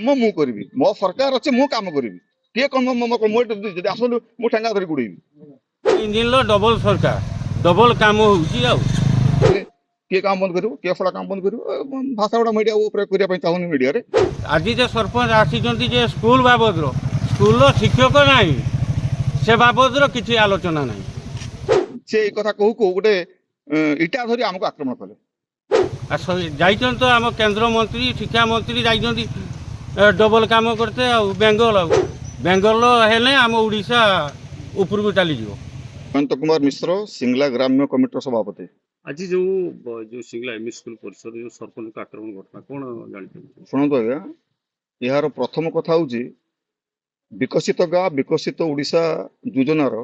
काम मु करी मो सरकार अच्छे मु काम करी किए कम मुझे आसलु मु ठेंगा धरी गुड़ेबी इंजिन डबल सरकार डबल काम हो किए काम बंद करू किए फड़ा काम बंद करू भाषा गुड़ा मीडिया चाहूनी मीडिया रे आज जे सरपंच आसी जे स्कूल बाबद स्कूल शिक्षक नहीं से बाबद किसी आलोचना नहीं से कथा कहू को गोटे इटा धरी आमको आक्रमण कले जाइछन तो आम केंद्र मंत्री शिक्षा मंत्री जाइछन डबल काम करते बेंगल हेले आम ओडिशा ऊपर को चली जीवो। अनंत कुमार मिश्र सिंगला ग्राम्य कमिटी सभापति आज जो जो सिंगला एमई स्कूल परिसर जो सरपंच का आक्रमण घटना कौन जानी शुणु आज्ञा यार प्रथम कथा हूँ विकसित गाँ विकसित ओडिशा योजनार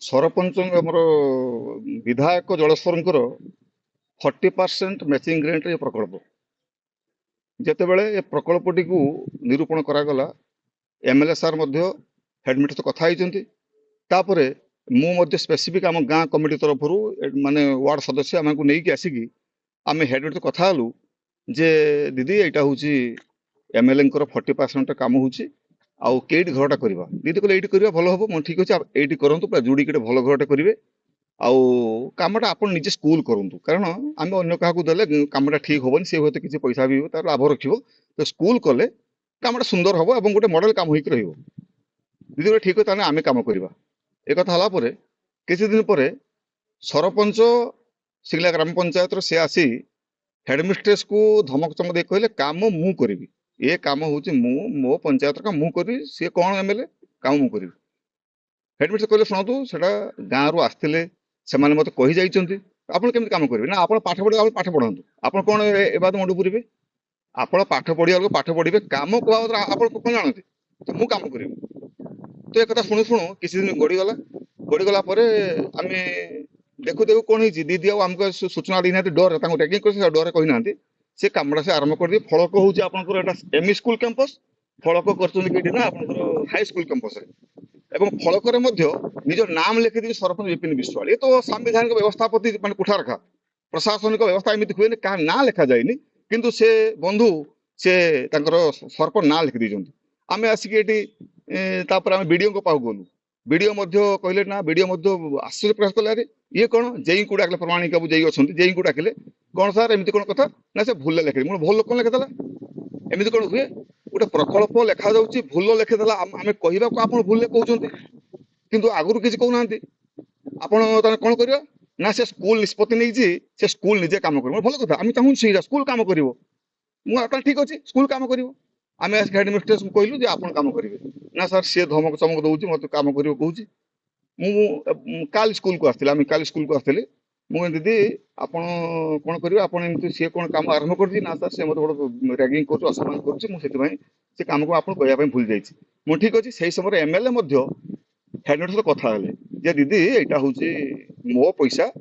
सरपंच आमर विधायक जलस्वर 40% मैचिंग ग्रांट ये प्रकल्प जितेबाला ये प्रकल्पटी को निरूपण करागला एमएलए सार हेडमिनिस्टर तो कथा होती मु स्पेसिफिक आम गाँ कमिटी तरफ माने वार्ड सदस्य आम को लेकिन आसिकी आम हेडमिनिस्टर तो कथा हलु जे दीदी यहाँ हूँ एमएलए 40% काम होची आउ केटी घरटा करवा दीदी कहले ये करवा भल हम ठीक अच्छे ये करूँ पूरा जोड़ी भल घरटे करेंगे आउ कामटा आप निजे स्कूल करूँ कारण आम अन्न क्या देले कामटा ठीक हेनी सी हूँ किसी पैसा भी तार लाभ रखियो तो स्कूल कले कामटा सुंदर हम और गोटे मॉडल काम होकर दीदी कहले ठीक है आम कम करवा एक है किसी दिन पर सरपंच सिंगला ग्राम पंचायत से आसी हेडमिस्ट्रेस को धमक चमक दे कहले काम मु करी ये काम हूँ मो पंचायत का मु करी सी कौन एमएलए काम मु करी हेडमिस्ट्रेस कहले शुणु से गाँव रु आसते से मत कही जाइए आप केमी कम करेंगे ना आप पाठ पढ़े पाठ पढ़ातु आप कौन ए बात मुंड पूरे आप पाठ पढ़िया पाठ पढ़े कम को आप कौन जानते तो मुझे कम करी तो एक शुणु शुणु किसी दिन गड़ीगला आम देखु देखु कौन हो दीदी आमको सूचना देना डर टैगिंग कर डर कही ना से कमटा से आरंभ कर दिए फलक हूँ आप एमई स्कूल कैंपस फलक कर हाई स्कूल कैंपस एवं फलक निज नाम लिखि दी सरपंच विपिन विश्वाल ये तो संवैधानिक व्यवस्था प्रति मान कुठारखा प्रशासनिक व्यवस्था एमती हुए क्या ना लिखा जाए किंतु से बंधु से सरपंच ना लिखि दी आम आसिक आम बीडीओ को पाक गलु बीडीओ कहले ना बीडीओ आश्चर्य प्रकाश कले अरे ये कौन जेई को डाकिले प्रमाणिक बाबू जेई अच्छा जेई को डाकिले कौन सार एमती कौन कथा ना से भूल लिखे मुझे भूल कौन लिखिदेला एमती कौन हुए गोटे प्रकल्प लिखा जाऊँगी भूल लिखिदेला आम कहवा को आप भूल कहते किंतु आगुरी किसी कहना आपड़ कौन कर ना से स्कूल निष्पत्ति नहीं से स्कूल निजे कम कर भल कथा आम चाहूँ स्कूल कम कर ठीक अच्छे स्कूल कम कर आम हेडमिस्ट्रेस को कहलु आप कम करेंगे ना सर सी धमक चमक दूसरी मत कम कर कहूँ काल स्कूल को आसती आम काल स्कूल को आसती मुझे दीदी आप कौन करेंगे आप सी कौन कम आरंभ कर ना सर से मत बड़ा रैगिंग कर असमान कर कम को आप कहवाई भूल जाइए ठीक अच्छे से समय एमएलए हेडमिस्ट्रेस कथा जे दीदी यहाँ हूँ मो पैसा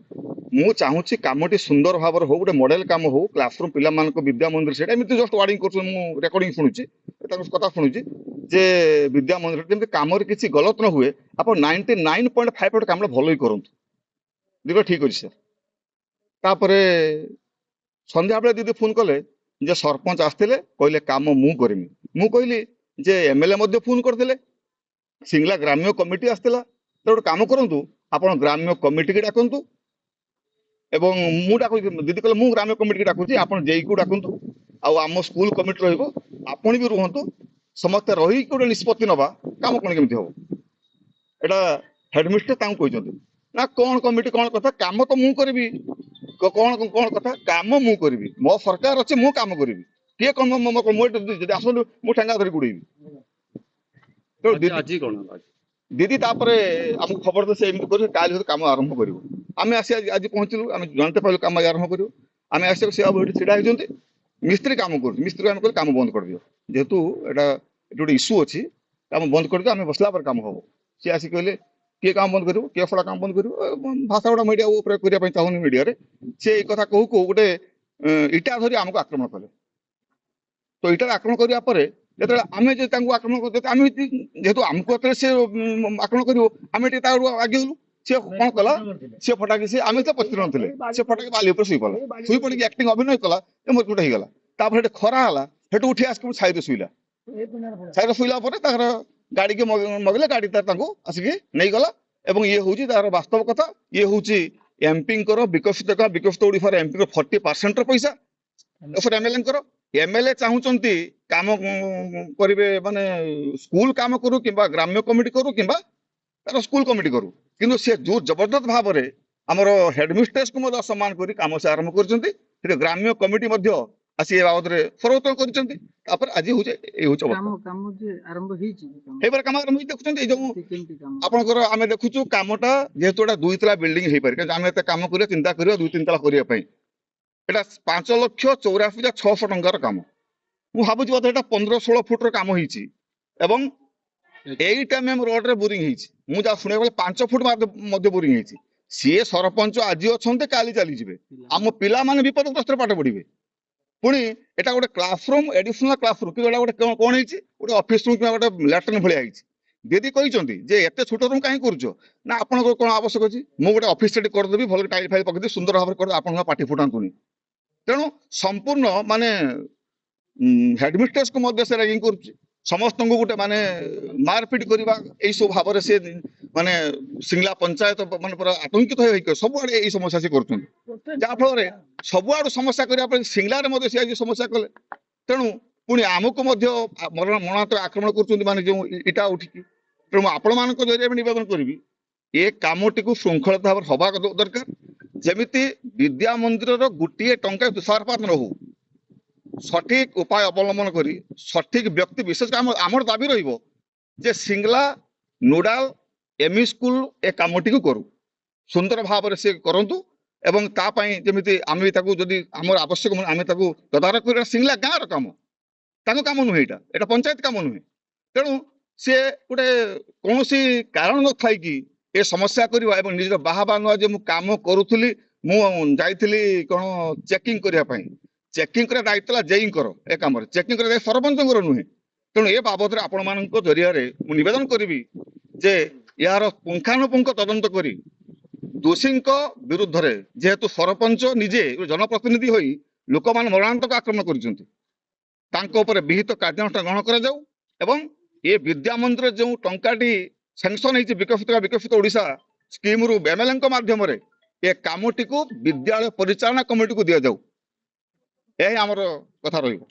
मु चाहूँगी कमटी सुंदर भाव हो गोटे मॉडल काम हो क्लासरूम पिला विद्या मंदिर से जस्ट वार्डिंग कर रेकर्डिंग शुणुची कथा शुणुची जे विद्या मंदिर जमी कम किसी गलत न हुए आप 99.5% काम भल ही करूँ दीदी ठीक अच्छे सर तापर संध्या बेले दीदी फोन कले जे सरपंच आसते कहले काम मु करमी मु कहली जे एमएलए फोन करते सिंगला ग्राम्य कमिटी आसला तो गोटे काम करूँ आप ग्राम्य कमिटी की डाकतु एवं मु डाक दीदी कहले मु ग्राम्य कमिटी की डाकुची आप जेई को डाकतु आम स्कूल कमिटी रही भी रुहतु समस्त रही गोटे निष्पत्ति नवा काम कौन केमती हम यहाँ हेडमिस्ट्रेस कहते ना कौन कमिटी कौन कथा काम तो मु करी कौन कौन कथा काम मु करी मो सरकार अच्छे मु काम करी किए कम मुझे आसलु मु ठेंगा धरी गुड़ेबी आज कौन दीदी आमको खबर तो से काल कम आरंभ कर आम आस आज पहुँचलु आम जानते पाइलु कम आरंभ कर आम आस छिड़ा होती मिस्त्री काम कर मिस्त्री आम कह कम बंद कर दियो जेहेतु यहाँ गोटे इश्यू अच्छी कम बंद कर दियो आम बसला कम हम सी आसिक कहले किए काम बंद करूँ किए फड़ा काम बंद करूँ भाषा गुड़ा मीडिया करने चाहूनी मीडिया से कथा कहू को गोटे इटा धरी आमको आक्रमण कले तो इटार आक्रमण करने जो आम आक्रमण कर जेहेतु आमको से आक्रमण कर आगे गलु सी कौन कला सी फटाकी सी आम तो पचर ना सी फटाकी बाली शुई पड़ा शुई पड़ी एक्टिंग अभिनय कला मोट होगा खरा है ସେଠୁ ଉଠି ଆସିକି ଛାଇରେ ଶୋଇଲା। ଛାଇରେ ଶୋଇଲା ପରେ ତାଙ୍କର ଗାଡ଼ିକି ମଗିଲେ, ଗାଡ଼ି ତାଙ୍କୁ ଆସିକି ନେଇଗଲା। ଏବଂ ଇଏ ହଉଛି ତାର ବାସ୍ତବ କଥା। ଇଏ ହଉଛି ଏମ୍ପିଙ୍କର ବିକଶିତ ଓଡ଼ିଶାର ଏମ୍ପିର 40% ପଇସା ଏମ୍ଏଲ୍ଏଙ୍କର। ଏମ୍ଏଲ୍ଏ ଚାହୁଁଛନ୍ତି କାମ କରିବେ, ମାନେ ସ୍କୁଲ କାମ କରୁ କିମ୍ବା ଗ୍ରାମ୍ୟ କମିଟି କରୁ କିମ୍ବା ତାର ସ୍କୁଲ କମିଟି କରୁ, କିନ୍ତୁ ସେ ଜୋର ଜବରଦସ୍ତ ଭାବରେ ଆମର ହେଡମିଷ୍ଟ୍ରେସକୁ ମଧ୍ୟ ସମ୍ମାନ କରି କାମ ସେ ଆରମ୍ଭ କରିଛନ୍ତି। ସେଠି ଗ୍ରାମ୍ୟ କମିଟି ମଧ୍ୟ ଆସି ଏ ବାବଦରେ ସ୍ୱରୋତ୍ତୋଳ କରିଛନ୍ତି। ତାପରେ ଆଜି ହଉଛି ଏଇ ହଉଛି ଅବସ୍ଥା। ହେଇପାରେ କାମ ଆରମ୍ଭ ହେଇଛି। ଦେଖୁଛନ୍ତି ଏଇ ଯୋଉ ଆପଣଙ୍କର ଆମେ ଦେଖୁଛୁ କାମଟା ଯେହେତୁ ଏଟା 2 ତାଲା ବିଲ୍ଡିଂ ହେଇପାରେ, କିନ୍ତୁ ଆମେ ଏତେ କାମ କରିବା ଚିନ୍ତା କରିବା 2-3 ତାଲା କରିବା ପାଇଁ। ଏଟା 5,84,600 ଟଙ୍କାର କାମ। ମୁଁ ଭାବୁଛି ବୋଧେ ଏଟା 15-16 ଫୁଟର କାମ ହେଇଛି ଏବଂ 8 mm ରୋଡରେ ବୋରିଂ ହେଇଛି। ମୁଁ ଯାହା ଶୁଣିବାକୁ ଗଲେ 5 ଫୁଟ ମଧ୍ୟ ବୋରିଂ ହେଇଛି। ସିଏ ସରପଞ୍ଚ ଆଜି ଅଛନ୍ତି, କାଲି ଚାଲିଯିବେ। ଆମ ପିଲାମାନେ ବିପଦଗ୍ରସ୍ତରେ ପାଠ ପଢିବେ। ପୁଣି ଏଟା ଗୋଟେ କ୍ଲାସରୁମ୍, ଏଡିସନାଲ କ୍ଲାସରୁମ୍, କିନ୍ତୁ ଏଟା ଗୋଟେ କଣ ହେଇଛି, ଗୋଟେ ଅଫିସ ରୁମ୍ କିମ୍ବା ଗୋଟେ ଲାଟ୍ରିନ୍ ଭଳିଆ ହେଇଛି। ଦିଦି କହିଛନ୍ତି ଯେ ଏତେ ଛୋଟ ରୁମ୍ କାହିଁ କରୁଛ, ନା ଆପଣଙ୍କର କଣ ଆବଶ୍ୟକ ଅଛି, ମୁଁ ଗୋଟେ ଅଫିସ ସେଠି କରିଦେବି, ଭଲ ଟାଇଲ ଫାଇଲ ପକେଇଦେବି, ସୁନ୍ଦର ଭାବରେ କରିଦେବି, ଆପଣଙ୍କ ପାଟି ଫୁଟାନ୍ତୁନି। ତେଣୁ ସମ୍ପୂର୍ଣ୍ଣ ମାନେ ହେଡମିଷ୍ଟ୍ରେସକୁ ମଧ୍ୟ ସେ ରାଗିଂ କରୁଛି। ସମସ୍ତଙ୍କୁ ଗୋଟେ ମାନେ ମାରପିଟ କରିବା ଏଇ ସବୁ ଭାବରେ ସେ ମାନେ ସିଙ୍ଗଲା ପଞ୍ଚାୟତ ମାନେ ପୁରା ଆତଙ୍କିତ ହୋଇ ସବୁଆଡେ ଏଇ ସମସ୍ୟା ସେ କରୁଛନ୍ତି। ଯାହା ଫଳରେ ସବୁଆଡୁ ସମସ୍ୟା କରିବା ପାଇଁ ସିଙ୍ଗଲାରେ ମଧ୍ୟ ସେ ଆଜି ସମସ୍ୟା କଲେ। ତେଣୁ ପୁଣି ଆମକୁ ମଧ୍ୟ ମରଣାନ୍ତକ ଆକ୍ରମଣ କରୁଛନ୍ତି, ମାନେ ଯୋଉ ଇଟା ଉଠିକି। ତେଣୁ ମୁଁ ଆପଣମାନଙ୍କ ଜରିଆରେ ନିବେଦନ କରିବି, ଏ କାମଟିକୁ ଶୃଙ୍ଖଳିତ ଭାବରେ ହବା ଦରକାର। ଯେମିତି ବିଦ୍ୟା ମନ୍ଦିରର ଗୋଟିଏ ଟଙ୍କା ତୁଷାରପାତ ନ ହଉ, ସଠିକ ଉପାୟ ଅବଲମ୍ବନ କରି ସଠିକ ବ୍ୟକ୍ତି ବିଶେଷ ଆମର ଦାବି ରହିବ ଯେ ସିଙ୍ଗଲା ନୋଡାଲ ଏମଇ ସ୍କୁଲ ଏ କାମଟିକୁ କରୁ, ସୁନ୍ଦର ଭାବରେ ସେ କରନ୍ତୁ। ଏବଂ ତା ପାଇଁ ଯେମିତି ଆମେ ତାକୁ ଯଦି ଆମର ଆବଶ୍ୟକ ଆମେ ତାକୁ ତଦାରଖ କରିବା। ସିଙ୍ଗଲା ଗାଁର କାମ, ତାଙ୍କ କାମ ନୁହେଁ, ଏଇଟା ପଞ୍ଚାୟତ କାମ ନୁହେଁ। ତେଣୁ ସିଏ ଗୋଟେ କୌଣସି କାରଣ ନଥାଇକି ଏ ସମସ୍ୟା କରିବା ଏବଂ ନିଜର ବାହାବା ନୁଆ ଯେ ମୁଁ କାମ କରୁଥିଲି, ମୁଁ ଯାଇଥିଲି କଣ ଚେକିଂ କରିବା ପାଇଁ। ଚେକିଂ କରିବା ଦାୟିତ୍ୱ ହେଲା ଜେଇଙ୍କର, ଏ କାମରେ ଚେକିଂ କରିବା ଦାୟିତ୍ୱ ସରପଞ୍ଚଙ୍କର ନୁହେଁ। ତେଣୁ ଏ ବାବଦରେ ଆପଣମାନଙ୍କ ଜରିଆରେ ମୁଁ ନିବେଦନ କରିବି ଯେ ଏହାର ପୁଙ୍ଖାନୁପୁଙ୍ଖ ତଦନ୍ତ କରି ଦୋଷୀଙ୍କ ବିରୁଦ୍ଧରେ, ଯେହେତୁ ସରପଞ୍ଚ ନିଜେ ଜନପ୍ରତିନିଧି ହୋଇ ଲୋକମାନେ ମରଣାନ୍ତକ ଆକ୍ରମଣ କରିଛନ୍ତି, ତାଙ୍କ ଉପରେ ବିହିତ କାର୍ଯ୍ୟାନୁଷ୍ଠାନ ଗ୍ରହଣ କରାଯାଉ। ଏବଂ ଏ ବିଦ୍ୟା ମନ୍ଦିର ଯେଉଁ ଟଙ୍କାଟି ସାଂସନ ହେଇଛି ବିକଶିତ ଓଡ଼ିଶା ସ୍କିମରୁ ଏମ୍ଏଲ୍ଏଙ୍କ ମାଧ୍ୟମରେ, ଏ କାମଟିକୁ ବିଦ୍ୟାଳୟ ପରିଚାଳନା କମିଟିକୁ ଦିଆଯାଉ। ଏହା ହିଁ ଆମର କଥା ରହିବ।